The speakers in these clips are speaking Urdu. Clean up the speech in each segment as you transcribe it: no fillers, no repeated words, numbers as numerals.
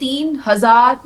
3000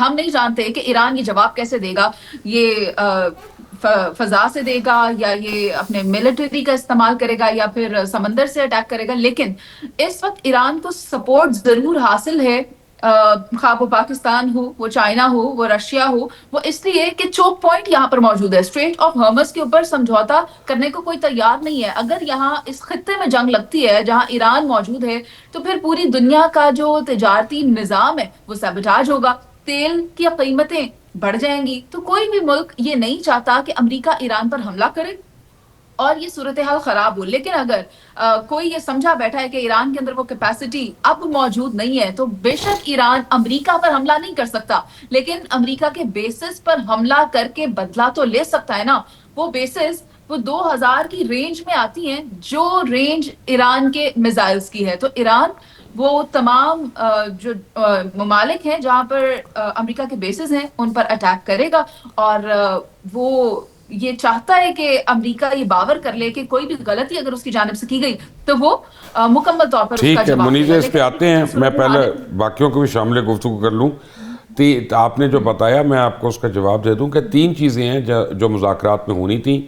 ہم نہیں جانتے کہ ایران یہ جواب کیسے دے گا، یہ فضا سے دے گا یا یہ اپنے ملٹری کا استعمال کرے گا یا پھر سمندر سے اٹیک کرے گا، لیکن اس وقت ایران کو سپورٹ ضرور حاصل ہے، خواہ وہ پاکستان ہو، وہ چائنا ہو، وہ رشیا ہو، وہ اس لیے کہ چوک پوائنٹ یہاں پر موجود ہے، اسٹریٹ آف ہارمز کے اوپر سمجھوتا کرنے کو کوئی تیار نہیں ہے۔ اگر یہاں اس خطے میں جنگ لگتی ہے جہاں ایران موجود ہے تو پھر پوری دنیا کا جو تجارتی نظام ہے وہ سیبوٹاج ہوگا، تیل کی قیمتیں بڑھ جائیں گی، تو کوئی بھی ملک یہ نہیں چاہتا کہ امریکہ ایران پر حملہ کرے اور یہ صورتحال خراب ہو۔ لیکن اگر کوئی یہ سمجھا بیٹھا ہے کہ ایران کے اندر وہ کیپیسٹی اب موجود نہیں ہے، تو بے شک ایران امریکہ پر حملہ نہیں کر سکتا، لیکن امریکہ کے بیسز پر حملہ کر کے بدلہ تو لے سکتا ہے نا۔ وہ بیسز وہ 2000 کی رینج میں آتی ہیں، جو رینج ایران کے میزائلز کی ہے، تو ایران وہ تمام جو ممالک ہیں جہاں پر امریکہ کے بیسز ہیں ان پر اٹیک کرے گا، اور وہ یہ چاہتا ہے کہ امریکہ یہ باور کر لے کہ کوئی بھی غلطی اگر اس کی جانب سے کی گئی تو وہ مکمل طور پر اس کا ٹھیک ہے جواب منیزہ، دے اس پہ آتے ہیں، میں پہلے باقیوں کو بھی شامل گفتگو کر لوں۔ آپ نے جو بتایا میں آپ کو اس کا جواب دے دوں کہ 3 چیزیں ہیں جو مذاکرات میں ہونی تھیں: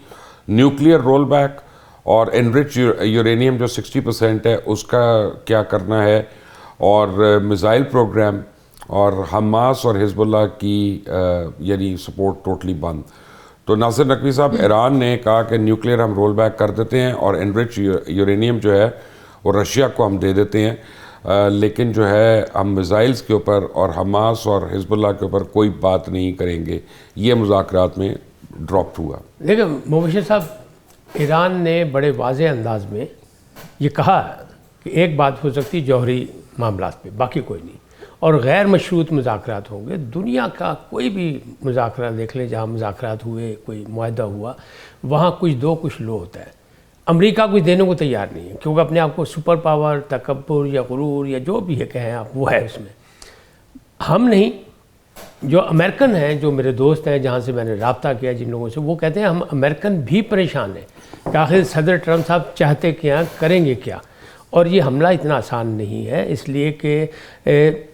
نیوکلیئر رول بیک اور انرچ یورینیم جو 60% ہے اس کا کیا کرنا ہے، اور میزائل پروگرام، اور حماس اور حزب اللہ کی یعنی سپورٹ ٹوٹلی بند۔ تو ناصر نقوی صاحب، ایران نے کہا کہ نیوکلیئر ہم رول بیک کر دیتے ہیں اور انرچ یورینیم جو ہے وہ رشیا کو ہم دے دیتے ہیں، لیکن جو ہے ہم میزائلز کے اوپر اور حماس اور حزب اللہ کے اوپر کوئی بات نہیں کریں گے۔ یہ مذاکرات میں ڈراپ ہوا۔ دیکھیں مبشر صاحب، ایران نے بڑے واضح انداز میں یہ کہا کہ ایک بات ہو سکتی جوہری معاملات پہ، باقی کوئی نہیں، اور غیر مشروط مذاکرات ہوں گے۔ دنیا کا کوئی بھی مذاکرہ دیکھ لیں، جہاں مذاکرات ہوئے، کوئی معاہدہ ہوا، وہاں کچھ دو کچھ لو ہوتا ہے۔ امریکہ کچھ دینے کو تیار نہیں ہے، کیونکہ اپنے آپ کو سپر پاور، تکبر یا غرور یا جو بھی ہے کہیں آپ، وہ ہے اس میں۔ ہم نہیں، جو امریکن ہیں، جو میرے دوست ہیں جہاں سے میں نے رابطہ کیا جن لوگوں سے، وہ کہتے ہیں ہم امریکن بھی پریشان ہیں کہ آخر صدر ٹرمپ صاحب چاہتے کیا، کریں گے کیا، اور یہ حملہ اتنا آسان نہیں ہے، اس لیے کہ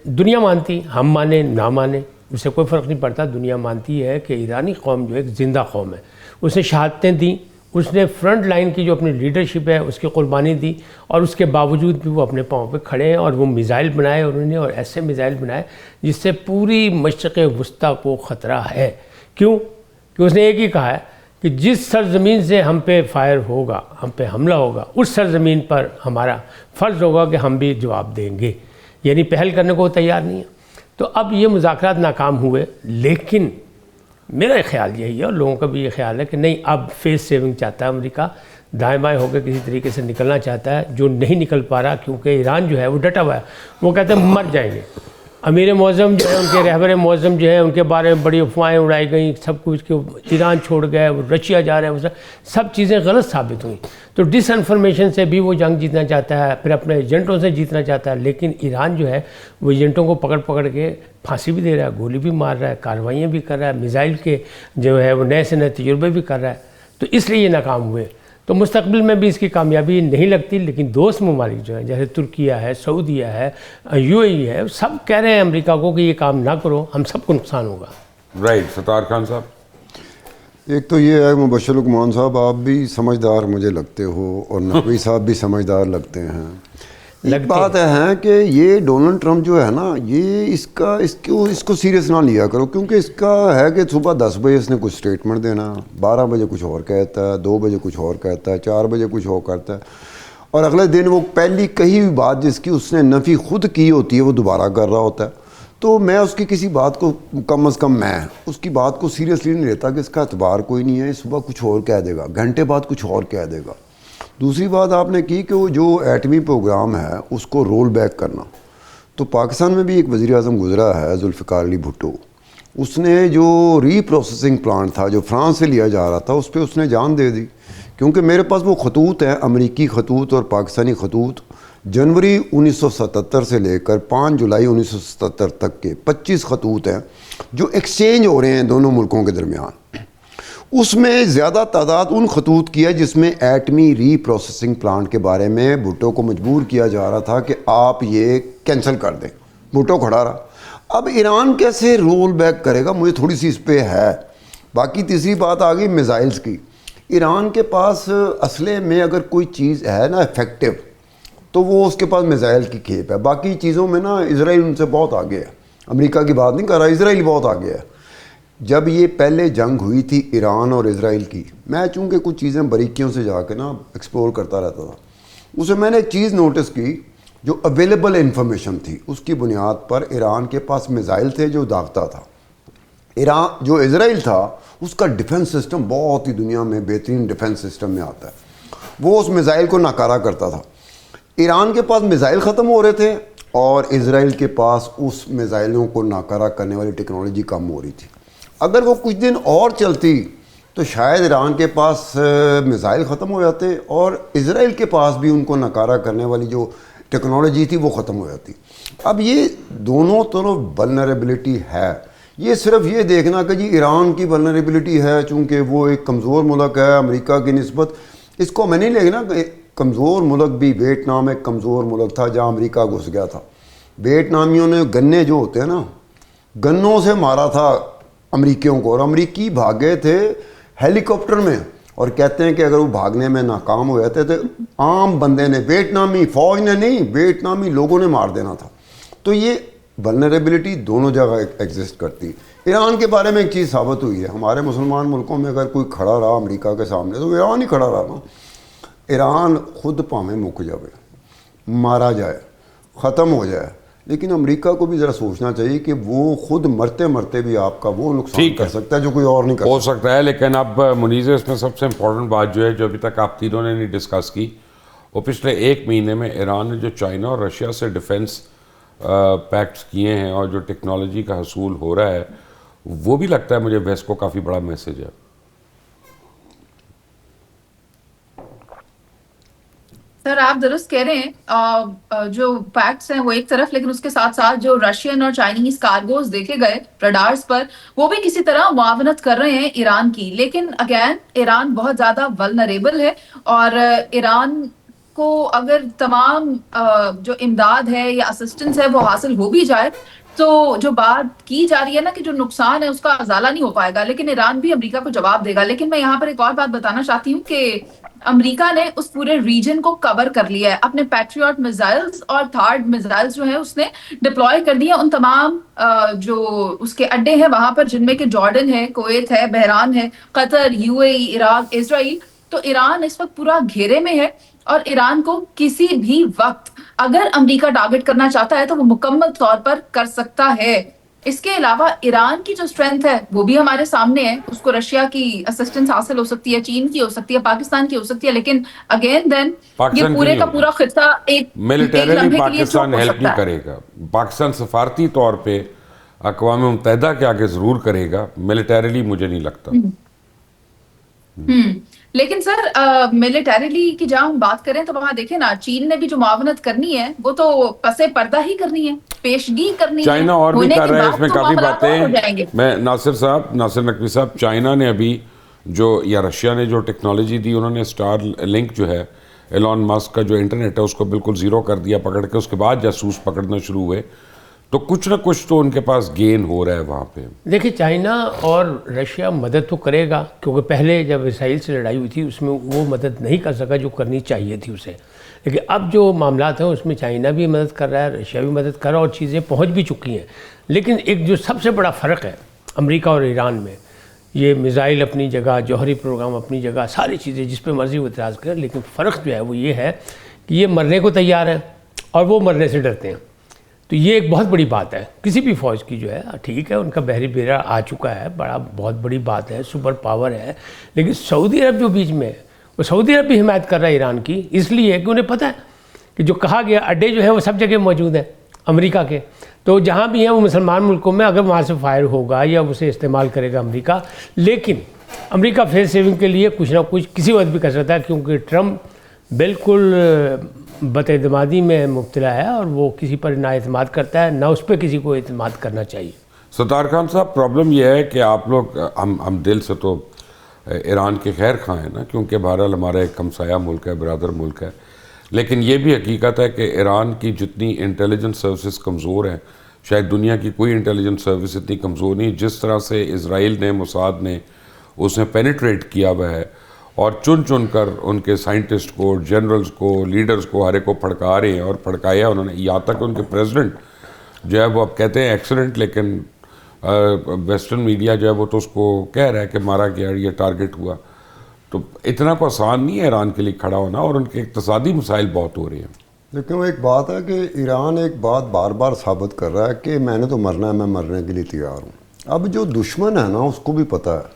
دنیا مانتی، ہم مانیں نہ مانیں اس سے کوئی فرق نہیں پڑتا، دنیا مانتی ہے کہ ایرانی قوم جو ایک زندہ قوم ہے، اس نے شہادتیں دیں، اس نے فرنٹ لائن کی جو اپنی لیڈرشپ ہے اس کی قربانی دی، اور اس کے باوجود بھی وہ اپنے پاؤں پہ کھڑے ہیں، اور وہ میزائل بنائے انہوں نے، اور ایسے میزائل بنائے جس سے پوری مشرق وسطیٰ کو خطرہ ہے۔ کیوں؟ کہ اس نے ایک ہی کہا ہے کہ جس سرزمین سے ہم پہ فائر ہوگا، ہم پہ حملہ ہوگا، اس سرزمین پر ہمارا فرض ہوگا کہ ہم بھی جواب دیں گے، یعنی پہل کرنے کو تیار نہیں ہے۔ تو اب یہ مذاکرات ناکام ہوئے، لیکن میرا خیال یہی ہے اور لوگوں کا بھی یہ خیال ہے کہ نہیں، اب فیس سیونگ چاہتا ہے امریکہ، دائیں بائیں ہو کے کسی طریقے سے نکلنا چاہتا ہے، جو نہیں نکل پا رہا کیونکہ ایران جو ہے وہ ڈٹا ہوا ہے، وہ کہتے ہیں مر جائیں گے۔ امیر معظم جو ہے، ان کے رہبر معظم جو ہے، ان کے بارے میں بڑی افواہیں اڑائی گئیں، سب کچھ کہ ایران چھوڑ گئے، وہ رشیا جا رہے ہیں، سب چیزیں غلط ثابت ہوئیں۔ تو ڈس انفارمیشن سے بھی وہ جنگ جیتنا چاہتا ہے، پھر اپنے ایجنٹوں سے جیتنا چاہتا ہے، لیکن ایران جو ہے وہ ایجنٹوں کو پکڑ پکڑ کے پھانسی بھی دے رہا ہے، گولی بھی مار رہا ہے، کارروائیاں بھی کر رہا ہے، میزائل کے جو ہے وہ نئے سے نئے تجربے بھی کر رہا ہے، تو اس لیے یہ ناکام ہوئے۔ تو مستقبل میں بھی اس کی کامیابی نہیں لگتی، لیکن دوست ممالک جو ہیں جیسے ترکیہ ہے، سعودیہ ہے، UAE ہے، سب کہہ رہے ہیں امریکہ کو کہ یہ کام نہ کرو، ہم سب کو نقصان ہوگا۔ رائٹ، ستار خان صاحب۔ ایک تو یہ ہے مبشر لقمان صاحب، آپ بھی سمجھدار مجھے لگتے ہو اور نقوی صاحب بھی سمجھدار لگتے ہیں۔ ایک بات ہے کہ یہ ڈونلڈ ٹرمپ جو ہے نا، یہ اس کو سیریس نہ لیا کرو، کیونکہ اس کا ہے کہ صبح 10 بجے اس نے کچھ سٹیٹمنٹ دینا، 12 بجے کچھ اور کہتا ہے، 2 بجے کچھ اور کہتا ہے، 4 بجے کچھ اور کرتا ہے، اور اگلے دن وہ پہلی کہی ہوئی بات جس کی اس نے نفی خود کی ہوتی ہے وہ دوبارہ کر رہا ہوتا ہے۔ تو میں اس کی کسی بات کو کم از کم میں اس کی بات کو سیریسلی نہیں لیتا کہ اس کا اعتبار کوئی نہیں ہے، صبح کچھ اور کہہ دے گا، گھنٹے بعد کچھ اور کہہ دے گا۔ دوسری بات آپ نے کی کہ وہ جو ایٹمی پروگرام ہے اس کو رول بیک کرنا، تو پاکستان میں بھی ایک وزیر اعظم گزرا ہے ذوالفقار علی بھٹو، اس نے جو ری پروسیسنگ پلانٹ تھا جو فرانس سے لیا جا رہا تھا اس پہ اس نے جان دے دی، کیونکہ میرے پاس وہ خطوط ہیں، امریکی خطوط اور پاکستانی خطوط، جنوری 1977 سے لے کر 5 جولائی 1977 تک کے 25 خطوط ہیں جو ایکسچینج ہو رہے ہیں دونوں ملکوں کے درمیان۔ اس میں زیادہ تعداد ان خطوط کی ہے جس میں ایٹمی ری پروسیسنگ پلانٹ کے بارے میں بھٹو کو مجبور کیا جا رہا تھا کہ آپ یہ کینسل کر دیں، بھٹو کھڑا رہا۔ اب ایران کیسے رول بیک کرے گا مجھے تھوڑی سی اس پہ ہے. باقی تیسری بات آ گئی میزائلز کی. ایران کے پاس اسلحے میں اگر کوئی چیز ہے نا افیکٹو تو وہ اس کے پاس میزائل کی کھیپ ہے. باقی چیزوں میں نا اسرائیل ان سے بہت آگے ہے. امریکہ کی بات نہیں کر رہا, اسرائیل بہت آگے ہے. جب یہ پہلے جنگ ہوئی تھی ایران اور اسرائیل کی, میں چونکہ کچھ چیزیں باریکیوں سے جا کے نا ایکسپلور کرتا رہتا تھا, اسے میں نے ایک چیز نوٹس کی جو اویلیبل انفارمیشن تھی اس کی بنیاد پر ایران کے پاس میزائل تھے جو داغتا تھا. ایران جو اسرائیل تھا اس کا ڈیفنس سسٹم بہت ہی دنیا میں بہترین ڈیفنس سسٹم میں آتا ہے, وہ اس میزائل کو ناکارہ کرتا تھا. ایران کے پاس میزائل ختم ہو رہے تھے اور اسرائیل کے پاس اس میزائلوں کو ناکارہ کرنے والی ٹیکنالوجی کم ہو رہی تھی. اگر وہ کچھ دن اور چلتی تو شاید ایران کے پاس میزائل ختم ہو جاتے اور اسرائیل کے پاس بھی ان کو ناکارہ کرنے والی جو ٹیکنالوجی تھی وہ ختم ہو جاتی. اب یہ دونوں طرف ولنریبلٹی ہے. یہ صرف یہ دیکھنا کہ جی ایران کی ولنریبلٹی ہے چونکہ وہ ایک کمزور ملک ہے امریکہ کی نسبت, اس کو میں نہیں لینا کہ کمزور ملک بھی. ویتنام ایک کمزور ملک تھا جہاں امریکہ گھس گیا تھا. ویتنامیوں نے گنے جو ہوتے ہیں نا گنوں سے مارا تھا امریکیوں کو, اور امریکی بھاگے تھے ہیلی کاپٹر میں, اور کہتے ہیں کہ اگر وہ بھاگنے میں ناکام ہو جاتے تھے عام بندے نے, ویتنامی فوج نے نہیں, ویتنامی لوگوں نے مار دینا تھا. تو یہ ولنریبلٹی دونوں جگہ ایگزسٹ کرتی. ایران کے بارے میں ایک چیز ثابت ہوئی ہے, ہمارے مسلمان ملکوں میں اگر کوئی کھڑا رہا امریکہ کے سامنے تو ایران ہی کھڑا رہا نا. ایران خود پاویں مک جائے, مارا جائے, ختم ہو جائے, لیکن امریکہ کو بھی ذرا سوچنا چاہیے کہ وہ خود مرتے مرتے بھی آپ کا وہ نقصان کر سکتا ہے جو کوئی اور نہیں کر ہو سکتا ہے. لیکن اب منیز اس میں سب سے امپورٹنٹ بات جو ہے جو ابھی تک آپ تینوں نے نہیں ڈسکس کی, وہ پچھلے ایک مہینے میں ایران نے جو چائنا اور رشیا سے ڈیفنس پیکٹس کیے ہیں اور جو ٹیکنالوجی کا حصول ہو رہا ہے وہ بھی لگتا ہے مجھے ویسٹ کو کافی بڑا میسج ہے. سر آپ درست کہہ رہے ہیں, جو پیکٹس ہیں وہ ایک طرف, لیکن اس کے ساتھ ساتھ جو رشین اور چائنیز کارگوز دیکھے گئے ریڈارز پر وہ بھی کسی طرح معاونت کر رہے ہیں ایران کی. لیکن اگین ایران بہت زیادہ ولنریبل ہے, اور ایران کو اگر تمام جو امداد ہے یا اسسٹنس ہے وہ حاصل ہو بھی جائے تو جو بات کی جا رہی ہے نا کہ جو نقصان ہے اس کا ازالہ نہیں ہو پائے گا, لیکن ایران بھی امریکہ کو جواب دے گا. لیکن میں یہاں پر ایک اور بات بتانا چاہتی ہوں کہ امریکہ نے اس پورے ریجن کو کور کر لیا ہے. اپنے پیٹریوٹ میزائلز اور تھارڈ میزائلز جو ہیں اس نے ڈپلوائے کر دیا ان تمام جو اس کے اڈے ہیں وہاں پر, جن میں کہ جارڈن ہے, کویت ہے, بحران ہے, قطر, یو اے ای, عراق, اسرائیل. تو ایران اس وقت پورا گھیرے میں ہے, اور ایران کو کسی بھی وقت اگر امریکہ ٹارگٹ کرنا چاہتا ہے تو وہ مکمل طور پر کر سکتا ہے. اس کے علاوہ ایران کی جو اسٹرینتھ ہے وہ بھی ہمارے سامنے ہے. اس کو رشیا کی اسسٹنس حاصل ہو سکتی ہے, چین کی ہو سکتی ہے, پاکستان کی ہو سکتی ہے, لیکن اگین دین یہ پورے کا پورا خطہ ایک ملیٹریلی پاکستان ہیلپ نہیں کرے گا. پاکستان سفارتی طور پہ اقوام متحدہ کے آگے ضرور کرے گا, ملیٹریلی مجھے نہیں لگتا. لیکن سر ملیٹریلی کی جہاں ہم بات کریں تو وہاں دیکھیں نا, چین نے بھی جو معاونت کرنی ہے وہ تو پسے پردہ ہی کرنی ہے, پیشگی کرنی ہے. چائنا اور بھی کر رہا ہے, اس میں کافی باتیں. میں ناصر نقوی صاحب, چائنا نے ابھی جو یا رشیا نے جو ٹیکنالوجی دی, انہوں نے اسٹار لنک جو ہے ایلون مسک کا جو انٹرنیٹ ہے اس کو بالکل زیرو کر دیا پکڑ کے, اس کے بعد جاسوس پکڑنا شروع ہوئے. تو کچھ نہ کچھ تو ان کے پاس گین ہو رہا ہے وہاں پہ. دیکھیں چائنا اور رشیا مدد تو کرے گا, کیونکہ پہلے جب اسرائیل سے لڑائی ہوئی تھی اس میں وہ مدد نہیں کر سکا جو کرنی چاہیے تھی اسے. لیکن اب جو معاملات ہیں اس میں چائنا بھی مدد کر رہا ہے, رشیا بھی مدد کر رہا ہے, اور چیزیں پہنچ بھی چکی ہیں. لیکن ایک جو سب سے بڑا فرق ہے امریکہ اور ایران میں, یہ میزائل اپنی جگہ, جوہری پروگرام اپنی جگہ, ساری چیزیں جس پہ مرضی وہ اعتراض کریں, لیکن فرق جو ہے وہ یہ ہے کہ یہ مرنے کو تیار ہیں اور وہ مرنے سے ڈرتے ہیں. تو یہ ایک بہت بڑی بات ہے کسی بھی فوج کی جو ہے. ٹھیک ہے ان کا بحری بیڑا آ چکا ہے, بہت بڑی بات ہے, سپر پاور ہے, لیکن سعودی عرب جو بیچ میں ہے وہ سعودی عرب بھی حمایت کر رہا ہے ایران کی, اس لیے کہ انہیں پتہ ہے کہ جو کہا گیا اڈے جو ہیں وہ سب جگہ موجود ہیں امریکہ کے. تو جہاں بھی ہیں وہ مسلمان ملکوں میں اگر وہاں سے فائر ہوگا یا اسے استعمال کرے گا امریکہ, لیکن امریکہ فیس سیونگ کے لیے کچھ نہ کچھ کسی وقت بھی کر سکتا ہے, کیونکہ ٹرمپ بالکل بد اعتمادی میں مبتلا ہے اور وہ کسی پر نہ اعتماد کرتا ہے, نہ اس پہ کسی کو اعتماد کرنا چاہیے. ستار خان صاحب, پرابلم یہ ہے کہ آپ لوگ ہم دل سے تو ایران کے خیر خواہ ہیں نا, کیونکہ بہرحال ہمارا ایک ہمسایہ ملک ہے, برادر ملک ہے. لیکن یہ بھی حقیقت ہے کہ ایران کی جتنی انٹیلیجنس سروسز کمزور ہیں, شاید دنیا کی کوئی انٹیلیجنس سروس اتنی کمزور نہیں. جس طرح سے اسرائیل نے، موساد نے اس میں پینیٹریٹ کیا ہوا ہے اور چن چن کر ان کے سائنٹسٹ کو، جنرلز کو، لیڈرز کو، ہر ایک کو پھڑکا رہے ہیں اور پھڑکایا انہوں نے. یہاں تک ان کے پریزیڈنٹ جو ہے وہ اب کہتے ہیں ایکسیلنٹ، لیکن ویسٹرن میڈیا جو ہے وہ تو اس کو کہہ رہا ہے کہ مارا گیا، یہ ٹارگٹ ہوا. تو اتنا کو آسان نہیں ہے ایران کے لیے کھڑا ہونا، اور ان کے اقتصادی مسائل بہت ہو رہے ہیں. لیکن وہ ایک بات ہے کہ ایران ایک بات بار بار ثابت کر رہا ہے کہ میں نے تو مرنا ہے، میں مرنے کے لیے تیار ہوں. اب جو دشمن ہے نا اس کو بھی پتہ ہے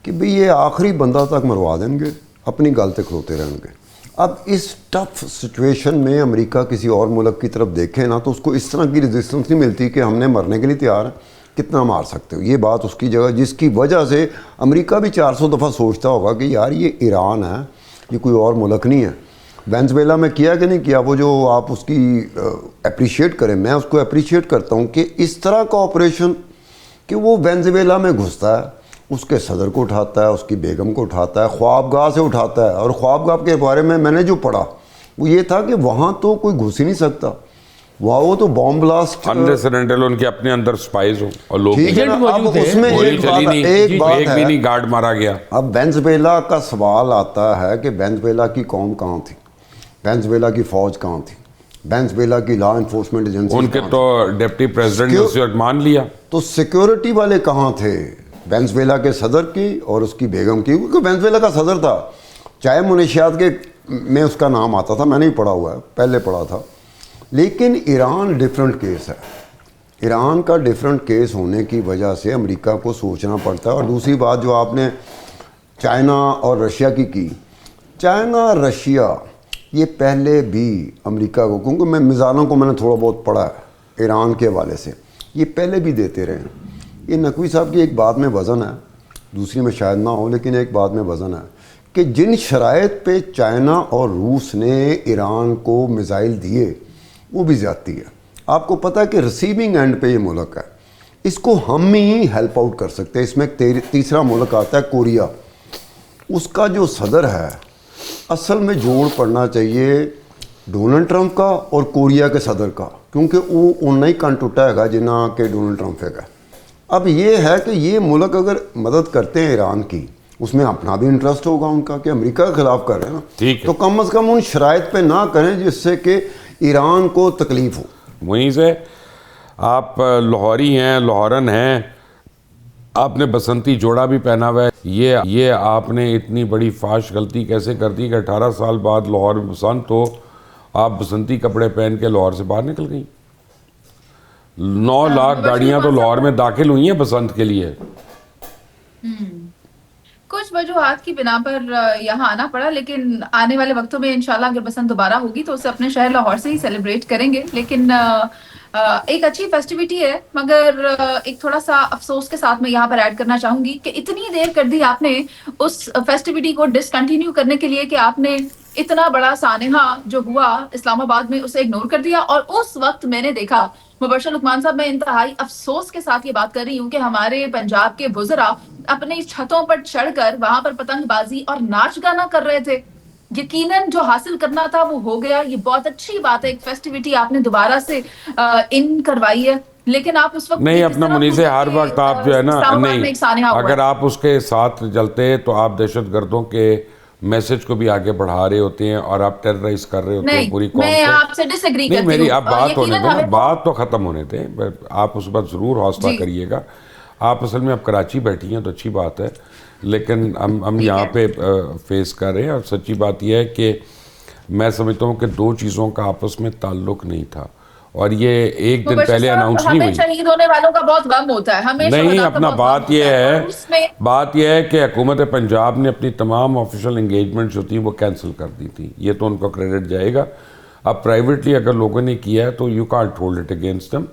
کہ بھئی یہ آخری بندہ تک مروا دیں گے، اپنی گل تک کھلوتے رہیں گے. اب اس ٹف سچویشن میں امریکہ کسی اور ملک کی طرف دیکھے نا تو اس کو اس طرح کی ریزسٹنس نہیں ملتی کہ ہم نے مرنے کے لیے تیار ہیں، کتنا مار سکتے ہو. یہ بات اس کی جگہ، جس کی وجہ سے امریکہ بھی 400 دفعہ سوچتا ہوگا کہ یار یہ ایران ہے، یہ کوئی اور ملک نہیں ہے. وینزویلا میں کیا کہ نہیں کیا، وہ جو آپ اس کی اپریشیٹ کریں، میں اس کو اپریشیٹ کرتا ہوں کہ اس طرح کا آپریشن کہ وہ وینزویلا میں گھستا ہے، اس کے صدر کو اٹھاتا ہے، اس کی بیگم کو اٹھاتا ہے، خوابگاہ سے اٹھاتا ہے. اور خوابگاہ کے بارے میں نے جو پڑھا وہ یہ تھا کہ وہاں تو کوئی گھس ہی نہیں سکتا، وہاں وہ تو بام بلاسٹ انڈیسیڈنٹل ان کے اپنے اندر سپائز ہوں اور لوگ ٹھیک ہے نا. اب اس میں ایک بات ایک بھی نہیں گارڈ مارا گیا. اب وینزویلا کا سوال آتا ہے کہ وینزویلا کی قوم کہاں تھی، وینزویلا کی فوج کہاں تھی، وینزویلا کی لا انفورسمنٹ ایجنسی ان کے تو ڈپٹی پریزیڈنٹ نے اسے مان لیا. تو سیکیورٹی والے کہاں تھے وینزویلا کے صدر کی اور اس کی بیگم کی، کیونکہ وینزویلا کا صدر تھا، چاہے منشیات کے میں اس کا نام آتا تھا، میں نے بھی پڑھا ہوا ہے، پہلے پڑھا تھا. لیکن ایران ڈیفرنٹ کیس ہے. ایران کا ڈیفرنٹ کیس ہونے کی وجہ سے امریکہ کو سوچنا پڑتا ہے. اور دوسری بات جو آپ نے چائنا اور رشیا کی، چائنا رشیا یہ پہلے بھی امریکہ کو، کیونکہ میزائلوں کو میں نے تھوڑا بہت پڑھا ہے ایران کے حوالے سے، یہ پہلے بھی دیتے رہے ہیں. یہ نقوی صاحب کی ایک بات میں وزن ہے، دوسری میں شاید نہ ہو، لیکن ایک بات میں وزن ہے کہ جن شرائط پہ چائنا اور روس نے ایران کو میزائل دیے وہ بھی زیادتی ہے. آپ کو پتہ ہے کہ ریسیونگ اینڈ پہ یہ ملک ہے، اس کو ہم ہی ہیلپ آؤٹ کر سکتے ہیں. اس میں ایک تیسرا ملک آتا ہے کوریا، اس کا جو صدر ہے اصل میں جوڑ پڑنا چاہیے ڈونلڈ ٹرمپ کا اور کوریا کے صدر کا، کیونکہ وہ اُنّا ہی کن ٹوٹا ہے گا جنہ کہ ڈونلڈ ٹرمپ ہے گا. اب یہ ہے کہ یہ ملک اگر مدد کرتے ہیں ایران کی، اس میں اپنا بھی انٹرسٹ ہوگا ان کا کہ امریکہ کے خلاف کر رہے ہیں نا، تو کم از کم ان شرائط پہ نہ کریں جس سے کہ ایران کو تکلیف ہو. وہیں سے آپ لاہوری ہیں، لاہورن ہیں، آپ نے بسنتی جوڑا بھی پہنا ہوا ہے. یہ آپ نے اتنی بڑی فاش غلطی کیسے کر دی کہ 18 سال بعد لاہور میں بسنت ہو، آپ بسنتی کپڑے پہن کے لاہور سے باہر نکل گئیں. 9 لاکھ گاڑیاں تو لاہور میں داخل ہوئی ہیں بسنت کے لیے. کچھ وجوہات کی بنا پر یہاں آنا پڑا، لیکن آنے والے وقتوں میں انشاءاللہ اگر بسنت دوبارہ ہوگی تو اسے اپنے شہر لاہور سے ہی سیلیبریٹ کریں گے. لیکن ایک اچھی فیسٹیوٹی ہے، مگر ایک تھوڑا سا افسوس کے ساتھ میں یہاں پر ایڈ کرنا چاہوں گی کہ اتنی دیر کر دی آپ نے اس فیسٹیوٹی کو ڈسکنٹینیو کرنے کے لیے کہ آپ نے اتنا بڑا سانحہ جو ہوا اسلام آباد میں اسے اگنور کر دیا. اور اس وقت میں نے دیکھا، مبشر لقمان صاحب، میں انتہائی افسوس کے ساتھ یہ بات کر رہی ہوں کہ ہمارے پنجاب کے وزراء اپنی چھتوں پر چڑھ کر وہاں پر پتنگ بازی اور ناچ گانا کر رہے تھے. یقیناً جو حاصل کرنا تھا وہ ہو گیا، یہ بہت اچھی بات ہے، ایک فیسٹیوٹی آپ نے دوبارہ سے ان کروائی ہے. لیکن آپ اس وقت نہیں، اپنا منیز ہر وقت آپ جو ہے نا، نہیں، اگر آپ اس کے ساتھ چلتے تو آپ دہشت گردوں کے میسج کو بھی آگے بڑھا رہے ہوتے ہیں اور آپ ٹیررائز کر رہے ہوتے ہیں پوری قوم کو. میں آپ سے ڈس ایگری کرتی ہوں. میری آپ بات ہونے دیں، بات تو ختم ہونے دیں، آپ اس وقت ضرور حوصلہ کریے گا. آپ اصل میں اب کراچی بیٹھی ہیں تو اچھی بات ہے، لیکن ہم یہاں پہ فیس کر رہے ہیں. اور سچی بات یہ ہے کہ میں سمجھتا ہوں کہ 2 چیزوں کا آپس میں تعلق نہیں تھا، اور یہ ایک دن پہلے اناؤنس نہیں ہوئی. شہید ہونے والوں کا بہت غم ہوتا ہے نہیں، اپنا بات یہ ہے کہ حکومت پنجاب نے اپنی تمام آفیشیل انگیجمنٹ جو تھیں وہ کینسل کر دی تھی. یہ تو ان کو کریڈٹ جائے گا. اب پرائیویٹلی اگر لوگوں نے کیا ہے تو you can't hold it against them.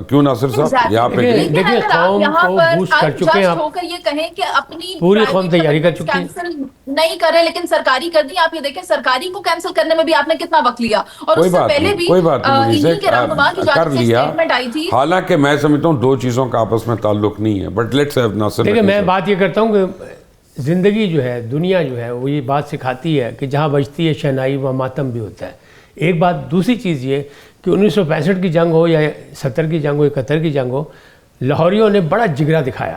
کیوں ناصر صاحب یہاں پہ دیکھیں، قوم کو بوسٹ کر چکے ہیں آپ، یہ کہیں کہ اپنی پوری قوم تیاری کر چکی ہے، کینسل نہیں کرے لیکن سرکاری کر دی. آپ یہ دیکھیں سرکاری کو کینسل کرنے میں بھی آپ نے کتنا وقت لیا، اور اس سے پہلے بھی انہی کے رہنما کی جانب سے اسٹیٹمنٹ آئی تھی. حالانکہ میں سمجھتا ہوں 2 چیزوں کا آپس میں تعلق نہیں ہے. بٹ لیٹس ہیو ناصر. دیکھیں، میں بات یہ کرتا ہوں کہ زندگی جو ہے، دنیا جو ہے، وہ یہ بات سکھاتی ہے کہ جہاں بجتی ہے شہنائی وہاں ماتم بھی ہوتا ہے. ایک بات. دوسری چیز یہ کہ 1965 کی جنگ ہو یا 70 کی جنگ ہو 71 کی جنگ ہو، لاہوریوں نے بڑا جگرا دکھایا،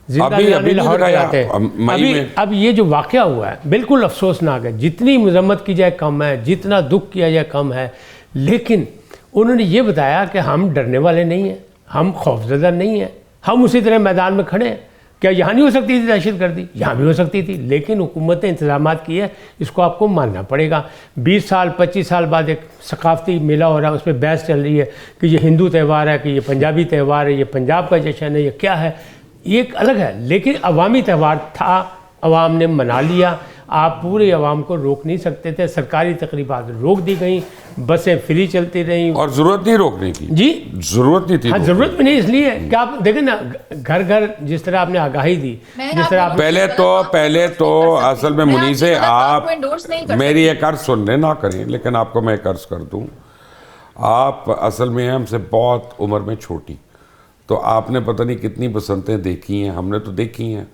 ابھی لاہور دکھایا جاتے ہیں۔ مئی میں۔ اب یہ جو واقعہ ہوا ہے بالکل افسوسناک ہے، جتنی مذمت کی جائے کم ہے، جتنا دکھ کیا جائے کم ہے، لیکن انہوں نے یہ بتایا کہ ہم ڈرنے والے نہیں ہیں، ہم خوفزدہ نہیں ہیں، ہم اسی طرح میدان میں کھڑے ہیں۔ کیا یہاں نہیں ہو سکتی تھی دہشت گردی؟ یہاں بھی ہو سکتی تھی، لیکن حکومت نے انتظامات کیے، اس کو آپ کو ماننا پڑے گا۔ 20 سال 25 سال بعد ایک ثقافتی میلہ ہو رہا ہے، اس پہ بحث چل رہی ہے کہ یہ ہندو تہوار ہے، کہ یہ پنجابی تہوار ہے، یہ پنجاب کا جشن ہے، یہ کیا ہے، یہ ایک الگ ہے، لیکن عوامی تہوار تھا، عوام نے منا لیا۔ آپ پورے عوام کو روک نہیں سکتے تھے، سرکاری تقریبات روک دی گئیں، بسیں فری چلتی رہیں، اور ضرورت نہیں روکنے کی، جی ضرورت نہیں تھی ہاں ضرورت بھی نہیں، اس لیے کہ آپ دیکھیں نا گھر گھر جس طرح آپ نے آگاہی دی، جس طرح آپ پہلے تو اصل میں منیزے آپ میری ایک عرض سننے نہ کریں، لیکن آپ کو میں ایک عرض کر دوں، آپ اصل میں ہم سے بہت عمر میں چھوٹی، تو آپ نے پتہ نہیں کتنی بسنتیں دیکھی ہیں، ہم نے تو دیکھی ہیں،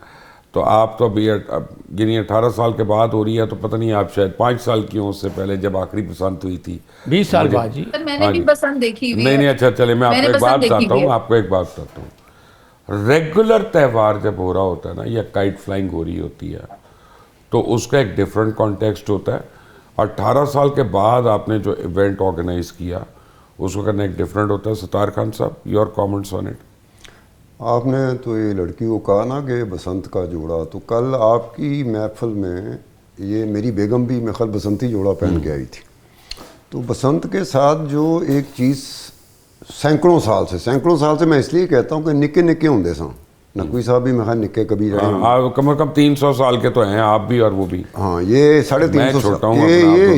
تو آپ تو ابھی یعنی 18 سال کے بعد ہو رہی ہے، تو پتہ نہیں آپ شاید 5 سال کی ہوں، اس سے پہلے جب آخری بسنت ہوئی تھی 20 سال بعد جی۔ میں نے بھی بسنت دیکھی ہوئی ہے۔ نہیں اچھا چلے میں آپ کو ایک بات بتاتا ہوں، آپ کو ایک بات بتاتا ہوں، ریگولر تہوار جب ہو رہا ہوتا ہے نا، یا کائٹ فلائنگ ہو رہی ہوتی ہے، تو اس کا ایک ڈیفرنٹ کانٹیکسٹ ہوتا ہے۔ 18 سال کے بعد آپ نے جو ایونٹ آرگنائز کیا، اس کو کرنا ایک ڈیفرنٹ ہوتا ہے۔ ستار خان صاحب، یور کامنٹس آن اٹ؟ آپ نے تو یہ لڑکی کو کہا نا کہ بسنت کا جوڑا، تو کل آپ کی محفل میں یہ میری بیگم بھی میرے خیال بسنتی جوڑا پہن کے آئی تھی، تو بسنت کے ساتھ جو ایک چیز سینکڑوں سال سے میں اس لیے کہتا ہوں کہ نکے نکے ہوندے ساں، نقوی صاحب بھی میرے نکے کبھی رہے ہیں، کم از کم 300 سال کے تو ہیں آپ بھی اور وہ بھی۔ ہاں یہ 350 چھوٹا ہوں،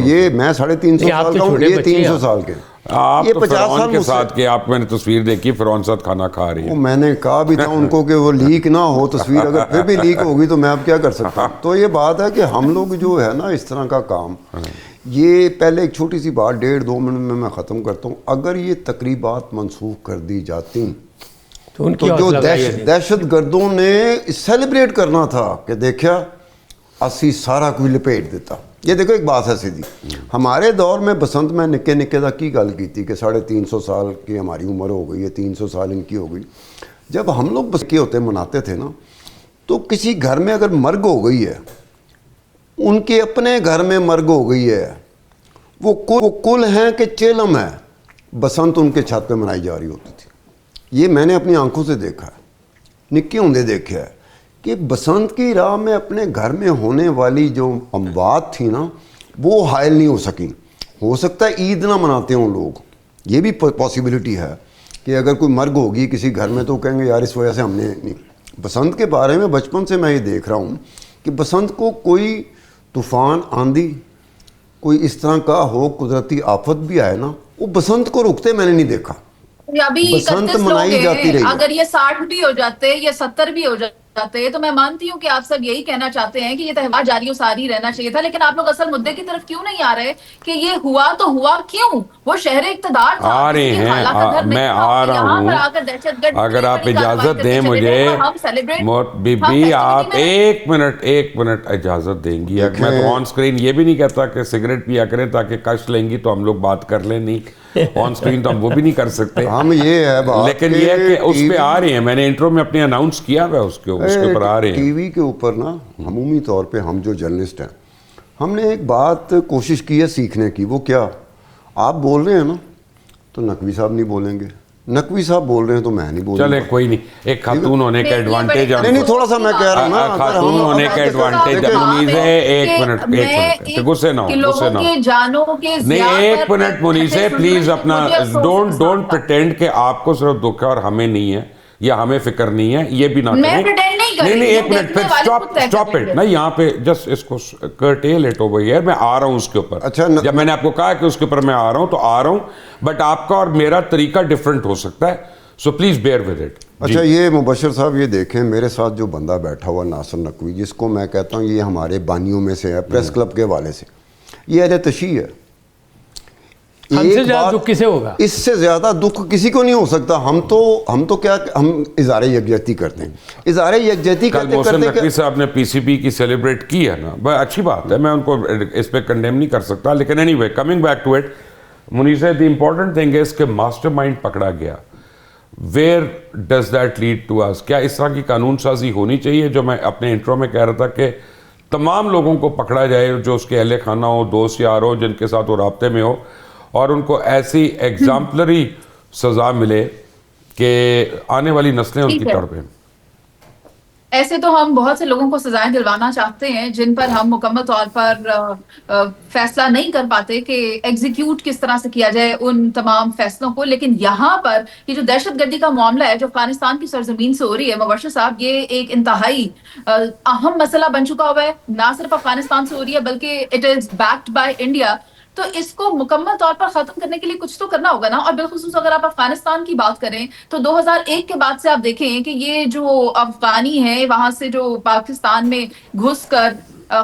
یہ میں 350 سال کا ہوں، یہ 300 سال کے، آپ یہ تو 50 فرعون سال کے مجھ سے، ساتھ کے، آپ میں نے تصویر دیکھی فرعون ساتھ کھانا کھا رہی ہے۔ میں نے کہا بھی تھا ان کو کہ وہ لیک نہ ہو تصویر، اگر پھر بھی لیک ہوگی تو میں اب کیا کر سکتا ہوں۔ تو یہ بات ہے کہ ہم لوگ جو ہے نا اس طرح کا کام، یہ پہلے ایک چھوٹی سی بات 1.5-2 منٹ میں ختم کرتا ہوں، اگر یہ تقریبات منسوخ کر دی جاتی تو جو دہشت گردوں نے سیلیبریٹ کرنا تھا کہ دیکھا اسی سارا کوئی لپیٹ دیتا۔ یہ دیکھو ایک بات ہے سیدھی، ہمارے دور میں بسنت میں نکے نکے دا کی گل کی تھی کہ 350 سال کی ہماری عمر ہو گئی ہے، 300 سال ان کی ہو گئی۔ جب ہم لوگ بس کے ہوتے مناتے تھے نا، تو کسی گھر میں اگر مرگ ہو گئی ہے، ان کے اپنے گھر میں مرگ ہو گئی ہے، وہ کل ہیں کہ چیلم ہے، بسنت ان کے چھت پہ منائی جا رہی ہوتی تھی۔ یہ میں نے اپنی آنکھوں سے دیکھا ہے، نکے ہوندے دیکھا ہے کہ بسنت کی راہ میں اپنے گھر میں ہونے والی جو اموات تھی نا، وہ حائل نہیں ہو سکیں۔ ہو سکتا ہے عید نہ مناتے ہوں لوگ، یہ بھی پاسبلٹی ہے کہ اگر کوئی مرگ ہوگی کسی گھر میں تو کہیں گے یار اس وجہ سے ہم نے نہیں۔ بسنت کے بارے میں بچپن سے میں یہ دیکھ رہا ہوں کہ بسنت کو کوئی طوفان، آندھی، کوئی اس طرح کا ہو، قدرتی آفت بھی آئے نا، وہ بسنت کو رکتے میں نے نہیں دیکھا۔ ابھی بسنت 31 منائی لوگ جاتی ہیں، رہی ہے۔ اگر یہ 60 بھی ہو جاتے یا 70 بھی ہو جاتے تو میں مانتی ہوں کہ آپ سب یہی کہنا چاہتے ہیں کہ یہ تہوار جاری و ساری رہنا چاہیے تھا، لیکن آپ لوگ اصل مدعے کی طرف کیوں نہیں آ رہے کہ یہ ہوا تو ہوا کیوں؟ وہ شہر اقتدار تھا، آ رہے ہیں، میں آ رہا ہوں، اگر آپ اجازت دیں مجھے، بی بی آپ ایک منٹ اجازت دیں گی؟ میں تو آن سکرین یہ بھی نہیں کہتا کہ سگریٹ پیا کریں تاکہ کش لیں گی تو ہم لوگ بات کر لیں، نہیں آن سکرین تو ہم وہ بھی نہیں کر سکتے، ہم یہ ہے بات، لیکن یہ کہ اس پہ آ رہے ہیں، میں نے انٹرو میں اپنے اناؤنس کیا ہوا اس کے اوپر آ رہے ہیں۔ ٹی وی کے اوپر نا عمومی طور پہ ہم جو جرنلسٹ ہیں، ہم نے ایک بات کوشش کی ہے سیکھنے کی، وہ کیا؟ آپ بول رہے ہیں نا تو نقوی صاحب نہیں بولیں گے، نقوی صاحب بول رہے ہیں تو میں نہیں بولوں چلے کوئی نہیں، ایک خاتون ہونے کا ایڈوانٹیج، نہیں تھوڑا سا میں کہہ رہا ہوں نا، خاتون ہونے کا ایڈوانٹیج منیز ہے۔ ایک منٹ غصے نہ ہو، نہیں ایک منٹ منیز ہے پلیز، اپنا ڈونٹ پریٹینڈ کہ آپ کو صرف دکھ ہے اور ہمیں نہیں ہے یا ہمیں فکر نہیں ہے، یہ بھی نہ کریں۔ نہیں ایک منٹ پھر اسٹاپ اٹ، نہیں یہاں پہ جسٹ اس کو کرٹیل اٹ اوور ہیئر، میں آ رہا ہوں اس کے اوپر۔ جب میں نے آپ کو کہا کہ اس کے اوپر میں آ رہا ہوں تو آ رہا ہوں، بٹ آپ کا اور میرا طریقہ ڈیفرنٹ ہو سکتا ہے، so please bear with it. اچھا یہ مبشر صاحب یہ دیکھیں، میرے ساتھ جو بندہ بیٹھا ہوا ناصر نقوی، جس کو میں کہتا ہوں یہ ہمارے بانیوں میں سے ہے، پریس کلب کے حوالے سے، یہ اہل تشیع ہے۔ ہم سے زیادہ دکھ کسے ہوگا؟ اس سے زیادہ دکھ کسی کو نہیں ہو سکتا۔ ہم تو کیا، ہم اظہار یکجہتی کرتے ہیں، اظہار یکجہتی کل محسن نقوی صاحب نے پی سی بی کی سیلیبریٹ کی ہے نا، بڑا اچھی بات ہے، میں ان کو اس پہ کنڈیم نہیں کر سکتا، لیکن anyway coming back to it, Munir صاحب, the important thing is کہ ماسٹر مائنڈ پکڑا گیا. Where does that lead to us? کیا اس طرح کی قانون سازی ہونی چاہیے, جو میں اپنے انٹرو میں کہہ رہا تھا کہ تمام لوگوں کو پکڑا جائے جو اس کے اہل خانہ ہو, دوست یار ہو, جن کے ساتھ وہ رابطے میں ہو, اور ان کو ایسی ایگزامپلری سزا ملے کہ آنے والی نسلیں ان کی تڑپیں. ایسے تو ہم بہت سے لوگوں کو سزائیں دلوانا چاہتے ہیں جن پر ہم مکمل طور پر فیصلہ نہیں کر پاتے کہ ایگزیکیوٹ کس طرح سے کیا جائے ان تمام فیصلوں کو. لیکن یہاں پر یہ جو دہشت گردی کا معاملہ ہے جو افغانستان کی سرزمین سے ہو رہی ہے مبشر صاحب, یہ ایک انتہائی اہم مسئلہ بن چکا ہوا ہے. نہ صرف افغانستان سے ہو رہی ہے بلکہ it is backed by India. تو اس کو مکمل طور پر ختم کرنے کے لیے کچھ تو کرنا ہوگا نا. اور بالخصوص اگر آپ افغانستان کی بات کریں تو 2001 کے بعد سے آپ دیکھیں کہ یہ جو افغانی ہیں وہاں سے جو پاکستان میں گھس کر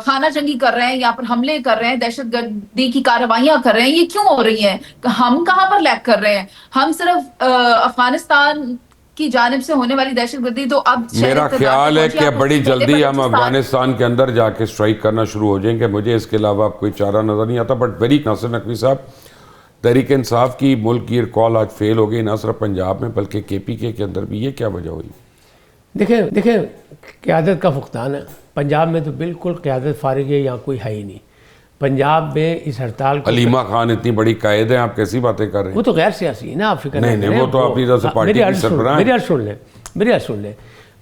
خانہ جنگی کر رہے ہیں, یہاں پر حملے کر رہے ہیں, دہشت گردی کی کارروائیاں کر رہے ہیں, یہ کیوں ہو رہی ہیں؟ ہم کہاں پر لیک کر رہے ہیں؟ ہم صرف افغانستان کی جانب سے ہونے والی دہشت گردی تو اب میرا خیال ہے کہ بڑی جلدی ہم افغانستان کے اندر جا کے اسٹرائک کرنا شروع ہو جائیں گے. مجھے اس کے علاوہ کوئی چارہ نظر نہیں آتا. بٹ ویری ناصر نقوی صاحب, تحریک انصاف کی ملک گیر کال آج فیل ہو گئی, نہ صرف پنجاب میں بلکہ کے پی کے اندر بھی. یہ کیا وجہ ہوئی؟ دیکھیں قیادت کا فقدان ہے. پنجاب میں تو بالکل قیادت فارغ ہے, یہاں کوئی ہے ہی نہیں. پنجاب میں اس ہڑتال کو علیمہ خان اتنی بڑی قائد ہیں, آپ کیسی باتیں کر رہے ہیں؟ وہ تو غیر سیاسی ہے نا, آپ فکر نہیں وہ تو اپنی طرف سے پارٹی کی سربراہ ہیں. میری عرض سن لیں.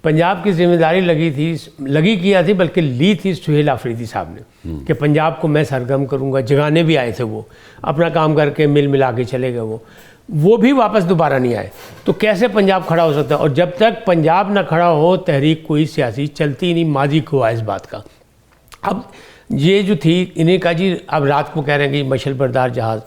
پنجاب کی ذمہ داری لگی کیا تھی, بلکہ لی تھی سہیل آفریدی صاحب نے کہ پنجاب کو میں سرگرم کروں گا. جگانے بھی آئے تھے, وہ اپنا کام کر کے مل ملا کے چلے گئے. وہ بھی واپس دوبارہ نہیں آئے. تو کیسے پنجاب کھڑا ہو سکتا ہے؟ اور جب تک پنجاب نہ کھڑا ہو تحریک کوئی سیاسی چلتی نہیں. ماضی کو ہے اس بات کا. اب یہ جو تھی انہیں کہا جی اب رات کو کہہ رہے ہیں کہ مشل بردار جہاز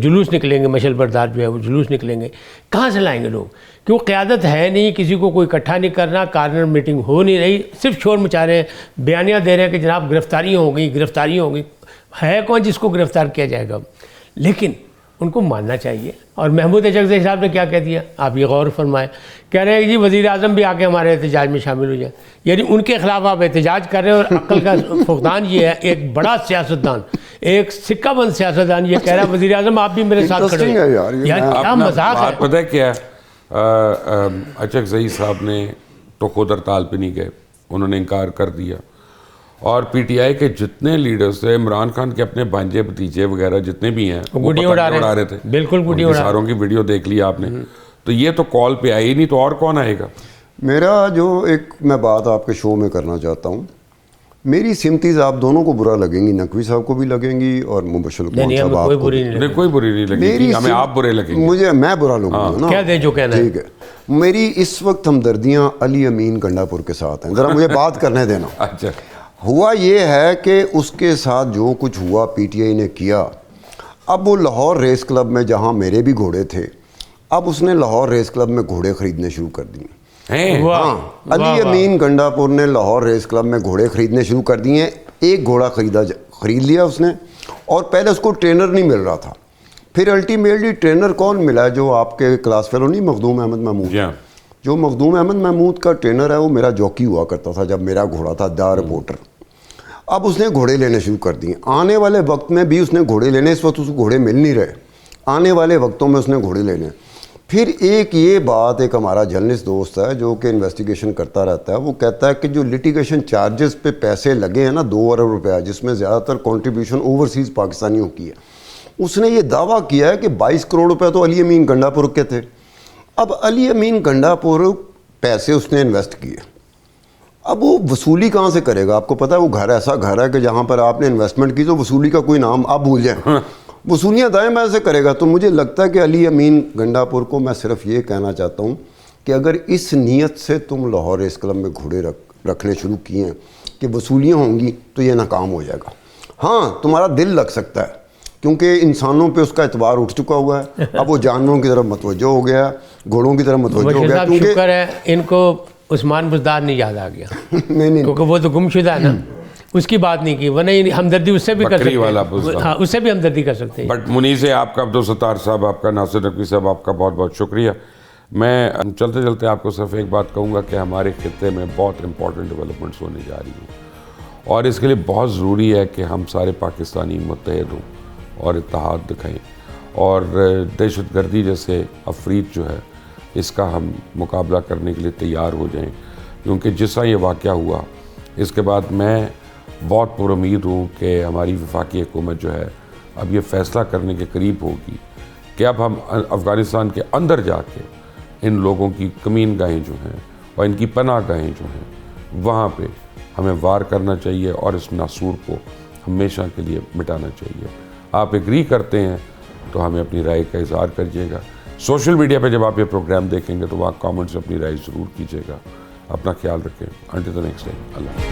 جلوس نکلیں گے, مشل بردار جو ہے وہ جلوس نکلیں گے. کہاں سے لائیں گے لوگ؟ کیوں قیادت ہے نہیں, کسی کو کوئی اکٹھا نہیں کرنا, کارنر میٹنگ ہو نہیں رہی, صرف شور مچا رہے ہیں, بیانیاں دے رہے ہیں کہ جناب گرفتاریاں ہو گئی. ہے کون جس کو گرفتار کیا جائے گا؟ لیکن ان کو ماننا چاہیے. اور محمود اچکزئی صاحب نے کیا کہہ دیا, آپ یہ غور فرمائیں. کہہ رہے ہیں کہ جی وزیر اعظم بھی آ کے ہمارے احتجاج میں شامل ہو جائیں. یعنی ان کے خلاف آپ احتجاج کر رہے ہیں. اور عقل کا فقدان یہ ہے, ایک بڑا سیاستدان, ایک سکہ بند سیاستدان یہ کہہ رہا ہے وزیر اعظم آپ بھی میرے ساتھ کھڑے ہیں. یار کیا مذاق ہے. پتہ ہے کیا ہے, اچکزئی صاحب نے تو خود ہڑتال پہ نہیں گئے, انہوں نے انکار کر دیا. اور پی ٹی آئی کے جتنے لیڈرز تھے, عمران خان کے اپنے بھانجے بھتیجے وغیرہ جتنے بھی ہیں, وہ گڈی اڑا رہے تھے. بالکل گڈی اڑا. ساروں کی ویڈیو دیکھ لی آپ نے. تو یہ تو کال پہ آئی نہیں, تو اور کون آئے گا؟ میرا جو ایک میں بات آپ کے شو میں کرنا چاہتا ہوں, میری سمتیز آپ دونوں کو برا لگیں گی, نقوی صاحب کو بھی لگیں گی اور مبشر لقمان صاحب آپ کو. کوئی بری نہیں لگے گی, ہمیں آپ برے لگیں گے. میں برا لگوں گا نا, کیا دیں جو کہنا ہے. ٹھیک ہے. میری اس وقت ہمدردیاں علی امین گنڈا پور کے ساتھ ہیں. ذرا مجھے بات کرنے دینا. اچھا, ہوا یہ ہے کہ اس کے ساتھ جو کچھ ہوا پی ٹی آئی نے کیا. اب وہ لاہور ریس کلب میں جہاں میرے بھی گھوڑے تھے, اب اس نے لاہور ریس کلب میں گھوڑے خریدنے شروع کر دیے. ہاں, علی امین گنڈا پور نے لاہور ریس کلب میں گھوڑے خریدنے شروع کر دیے. ایک گھوڑا خرید لیا اس نے, اور پہلے اس کو ٹرینر نہیں مل رہا تھا. پھر الٹیمیٹلی ٹرینر کون ملا؟ جو آپ کے کلاس فیلو نہیں, مخدوم احمد محمود. جو مخدوم احمد محمود کا ٹرینر ہے وہ میرا جوکی ہوا کرتا تھا جب میرا گھوڑا تھا دا رپورٹر. اب اس نے گھوڑے لینے شروع کر دیے. آنے والے وقت میں بھی اس نے گھوڑے لینے, اس وقت اس کو گھوڑے مل نہیں رہے, آنے والے وقتوں میں اس نے گھوڑے لینے. پھر ایک یہ بات, ایک ہمارا جرنلسٹ دوست ہے جو کہ انویسٹیگیشن کرتا رہتا ہے, وہ کہتا ہے کہ جو لٹیگیشن چارجز پہ پیسے لگے ہیں نا 2 ارب روپیہ, جس میں زیادہ تر کنٹریبیوشن اوورسیز پاکستانیوں کی ہے, اس نے یہ دعویٰ کیا ہے کہ 22 کروڑ روپے تو علی امین گنڈا پور کے تھے. اب علی امین گنڈا پور پیسے اس نے انویسٹ کیے, اب وہ وصولی کہاں سے کرے گا؟ آپ کو پتہ ہے وہ گھر ایسا گھر ہے کہ جہاں پر آپ نے انویسٹمنٹ کی تو وصولی کا کوئی نام آپ بھول جائیں, وصولیاں دائیں بائیں سے کرے گا. تو مجھے لگتا ہے کہ علی امین گنڈا پور کو میں صرف یہ کہنا چاہتا ہوں کہ اگر اس نیت سے تم لاہور ریس کلب میں گھوڑے رکھنے شروع کیے ہیں کہ وصولیاں ہوں گی تو یہ ناکام ہو جائے گا. ہاں تمہارا دل لگ سکتا ہے کیونکہ انسانوں پہ اس کا اعتبار اٹھ چکا ہوا ہے, اب وہ جانوروں کی طرف متوجہ ہو گیا, گھوڑوں کی طرف متوجہ ہو گیا. شکر ہے ان کو عثمان بزدار نہیں یاد آ گیا, نہیں کیونکہ وہ تو گم شدہ ہے نا, اس کی بات نہیں کی, ورنہ ہمدردی اس سے بھی کر سکتے ہیں. ہاں اس سے بھی ہمدردی کر سکتے ہیں. بٹ منیر سے آپ کا, عبدالستار صاحب آپ کا, ناصر نقوی صاحب آپ کا بہت بہت شکریہ. میں چلتے چلتے آپ کو صرف ایک بات کہوں گا کہ ہمارے خطے میں بہت امپورٹنٹ ڈیولپمنٹس ہونے جا رہی ہیں, اور اس کے لیے بہت ضروری ہے کہ ہم سارے پاکستانی متحد ہوں اور اتحاد دکھائیں. اور دہشت گردی جیسے افریط جو ہے اس کا ہم مقابلہ کرنے کے لیے تیار ہو جائیں، کیونکہ جس طرح یہ واقعہ ہوا اس کے بعد میں بہت پر امید ہوں کہ ہماری وفاقی حکومت جو ہے اب یہ فیصلہ کرنے کے قریب ہوگی کہ اب ہم افغانستان کے اندر جا کے ان لوگوں کی کمین گاہیں جو ہیں اور ان کی پناہ گاہیں جو ہیں وہاں پہ ہمیں وار کرنا چاہیے اور اس ناسور کو ہمیشہ کے لیے مٹانا چاہیے۔ آپ ایگری کرتے ہیں تو ہمیں اپنی رائے کا اظہار کریے گا۔ سوشل میڈیا پہ جب آپ یہ پروگرام دیکھیں گے تو وہاں کامنٹس اپنی رائے ضرور کیجیے گا۔ اپنا خیال رکھیں۔ انٹل دی نیکسٹ ٹائم، اللہ حافظ۔